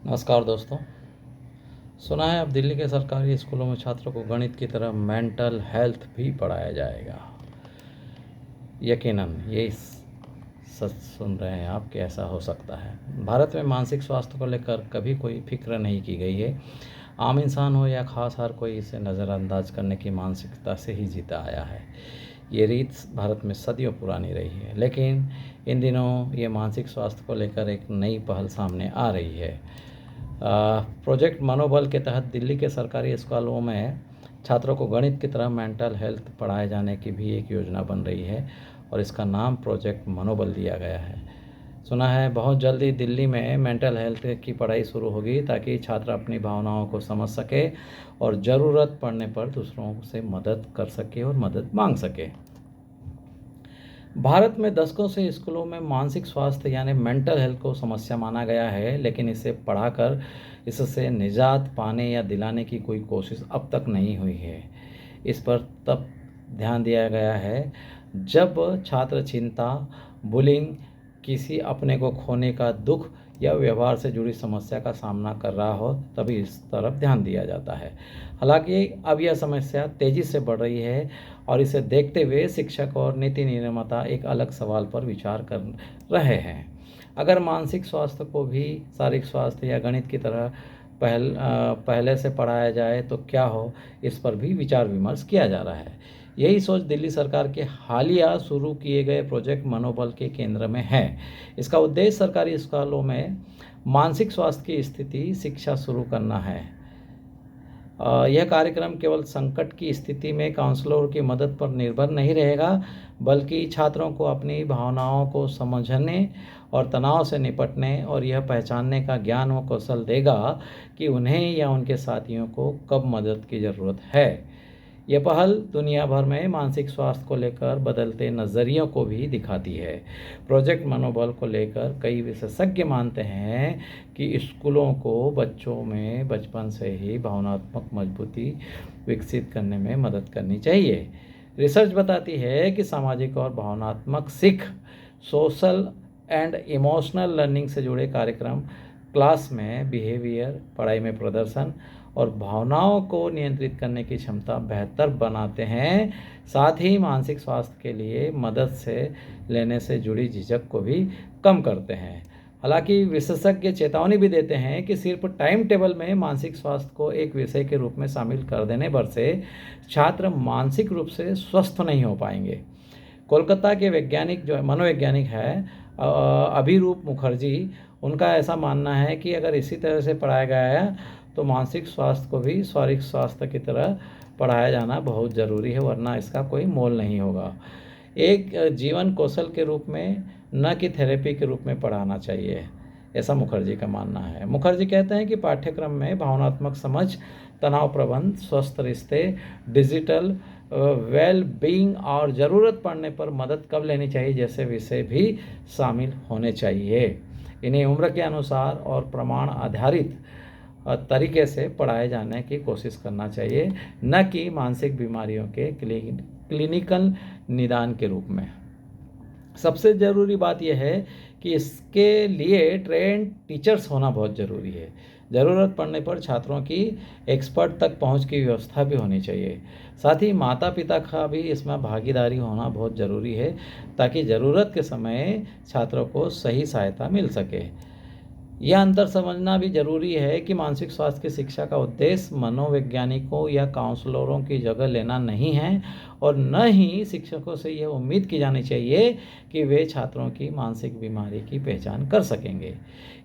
नमस्कार दोस्तों। सुना है अब दिल्ली के सरकारी स्कूलों में छात्रों को गणित की तरह मेंटल हेल्थ भी पढ़ाया जाएगा। यकीनन ये सच सुन रहे हैं आप कि ऐसा हो सकता है। भारत में मानसिक स्वास्थ्य को लेकर कभी कोई फिक्र नहीं की गई है। आम इंसान हो या खास हर कोई इसे नज़रअंदाज करने की मानसिकता से ही जीता आया है। ये रीत भारत में सदियों पुरानी रही है, लेकिन इन दिनों ये मानसिक स्वास्थ्य को लेकर एक नई पहल सामने आ रही है। प्रोजेक्ट मनोबल के तहत दिल्ली के सरकारी स्कूलों में छात्रों को गणित की तरह मेंटल हेल्थ पढ़ाए जाने की भी एक योजना बन रही है और इसका नाम प्रोजेक्ट मनोबल दिया गया है। सुना है बहुत जल्दी दिल्ली में मेंटल हेल्थ की पढ़ाई शुरू होगी ताकि छात्र अपनी भावनाओं को समझ सके और ज़रूरत पड़ने पर दूसरों से मदद कर सके और मदद मांग सके। भारत में दशकों से स्कूलों में मानसिक स्वास्थ्य यानी मेंटल हेल्थ को समस्या माना गया है, लेकिन इसे पढ़ाकर इससे निजात पाने या दिलाने की कोई कोशिश अब तक नहीं हुई है। इस पर तब ध्यान दिया गया है जब छात्र चिंता, बुलिंग, किसी अपने को खोने का दुख या व्यवहार से जुड़ी समस्या का सामना कर रहा हो, तभी इस तरफ ध्यान दिया जाता है। हालांकि अब यह समस्या तेज़ी से बढ़ रही है और इसे देखते हुए शिक्षक और नीति निर्माता एक अलग सवाल पर विचार कर रहे हैं। अगर मानसिक स्वास्थ्य को भी शारीरिक स्वास्थ्य या गणित की तरह पहले से पढ़ाया जाए तो क्या हो, इस पर भी विचार विमर्श किया जा रहा है। यही सोच दिल्ली सरकार के हालिया शुरू किए गए प्रोजेक्ट मनोबल के केंद्र में है। इसका उद्देश्य सरकारी स्कूलों में मानसिक स्वास्थ्य की स्थिति शिक्षा शुरू करना है। यह कार्यक्रम केवल संकट की स्थिति में काउंसलर की मदद पर निर्भर नहीं रहेगा, बल्कि छात्रों को अपनी भावनाओं को समझने और तनाव से निपटने और यह पहचानने का ज्ञान व कौशल देगा कि उन्हें या उनके साथियों को कब मदद की ज़रूरत है। यह पहल दुनिया भर में मानसिक स्वास्थ्य को लेकर बदलते नज़रियों को भी दिखाती है। प्रोजेक्ट मनोबल को लेकर कई विशेषज्ञ मानते हैं कि स्कूलों को बच्चों में बचपन से ही भावनात्मक मजबूती विकसित करने में मदद करनी चाहिए। रिसर्च बताती है कि सामाजिक और भावनात्मक सीख, सोशल एंड इमोशनल लर्निंग से जुड़े कार्यक्रम क्लास में बिहेवियर, पढ़ाई में प्रदर्शन और भावनाओं को नियंत्रित करने की क्षमता बेहतर बनाते हैं। साथ ही मानसिक स्वास्थ्य के लिए मदद से लेने से जुड़ी झिझक को भी कम करते हैं। हालांकि विशेषज्ञ चेतावनी भी देते हैं कि सिर्फ टाइम टेबल में मानसिक स्वास्थ्य को एक विषय के रूप में शामिल कर देने भर से छात्र मानसिक रूप से स्वस्थ नहीं हो पाएंगे। कोलकाता के वैज्ञानिक जो मनोवैज्ञानिक है अभिरूप मुखर्जी, उनका ऐसा मानना है कि अगर इसी तरह से पढ़ाया गया है तो मानसिक स्वास्थ्य को भी शारीरिक स्वास्थ्य की तरह पढ़ाया जाना बहुत ज़रूरी है, वरना इसका कोई मोल नहीं होगा। एक जीवन कौशल के रूप में, न कि थेरेपी के रूप में पढ़ाना चाहिए, ऐसा मुखर्जी का मानना है। मुखर्जी कहते हैं कि पाठ्यक्रम में भावनात्मक समझ, तनाव प्रबंधन, स्वस्थ रिश्ते, डिजिटल वेल बीइंग और ज़रूरत पड़ने पर मदद कब लेनी चाहिए जैसे विषय भी शामिल होने चाहिए। इन्हें उम्र के अनुसार और प्रमाण आधारित तरीके से पढ़ाए जाने की कोशिश करना चाहिए, न कि मानसिक बीमारियों के क्लिनिकल निदान के रूप में। सबसे ज़रूरी बात यह है कि इसके लिए ट्रेंड टीचर्स होना बहुत ज़रूरी है। ज़रूरत पड़ने पर छात्रों की एक्सपर्ट तक पहुंच की व्यवस्था भी होनी चाहिए। साथ ही माता पिता का भी इसमें भागीदारी होना बहुत ज़रूरी है ताकि ज़रूरत के समय छात्रों को सही सहायता मिल सके। यह अंतर समझना भी जरूरी है कि मानसिक स्वास्थ्य की शिक्षा का उद्देश्य मनोवैज्ञानिकों या काउंसलरों की जगह लेना नहीं है और न ही शिक्षकों से यह उम्मीद की जानी चाहिए कि वे छात्रों की मानसिक बीमारी की पहचान कर सकेंगे।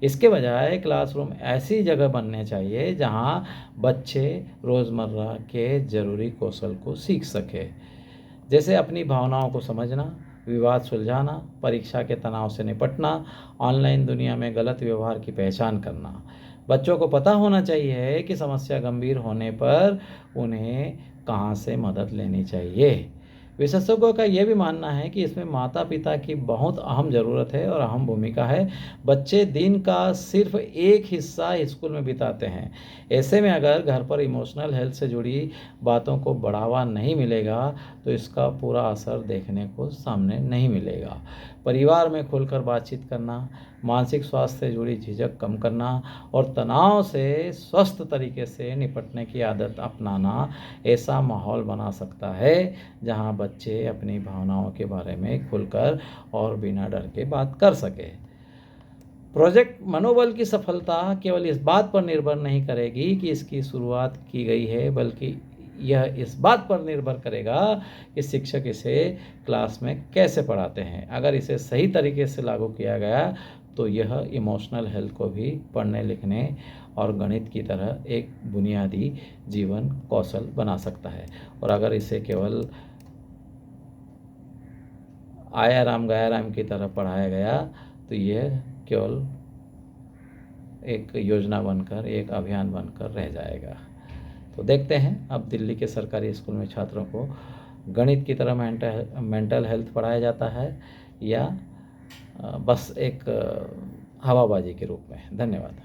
इसके बजाय क्लासरूम ऐसी जगह बनने चाहिए जहां बच्चे रोज़मर्रा के ज़रूरी कौशल को सीख सके, जैसे अपनी भावनाओं को समझना, विवाद सुलझाना, परीक्षा के तनाव से निपटना, ऑनलाइन दुनिया में गलत व्यवहार की पहचान करना। बच्चों को पता होना चाहिए कि समस्या गंभीर होने पर उन्हें कहाँ से मदद लेनी चाहिए। विशेषज्ञों का यह भी मानना है कि इसमें माता पिता की बहुत अहम ज़रूरत है और अहम भूमिका है। बच्चे दिन का सिर्फ एक हिस्सा स्कूल में बिताते हैं। ऐसे में अगर घर पर इमोशनल हेल्थ से जुड़ी बातों को बढ़ावा नहीं मिलेगा तो इसका पूरा असर देखने को सामने नहीं मिलेगा। परिवार में खुलकर बातचीत करना, मानसिक स्वास्थ्य से जुड़ी झिझक कम करना और तनाव से स्वस्थ तरीके से निपटने की आदत अपनाना ऐसा माहौल बना सकता है जहां बच्चे अपनी भावनाओं के बारे में खुलकर और बिना डर के बात कर सके। प्रोजेक्ट मनोबल की सफलता केवल इस बात पर निर्भर नहीं करेगी कि इसकी शुरुआत की गई है, बल्कि यह इस बात पर निर्भर करेगा कि शिक्षक इसे क्लास में कैसे पढ़ाते हैं। अगर इसे सही तरीके से लागू किया गया तो यह इमोशनल हेल्थ को भी पढ़ने लिखने और गणित की तरह एक बुनियादी जीवन कौशल बना सकता है। और अगर इसे केवल आया राम गया राम की तरह पढ़ाया गया तो यह केवल एक योजना बनकर, एक अभियान बनकर रह जाएगा। तो देखते हैं अब दिल्ली के सरकारी स्कूल में छात्रों को गणित की तरह मेंटल हेल्थ पढ़ाया जाता है या बस एक हवाबाजी के रूप में। धन्यवाद।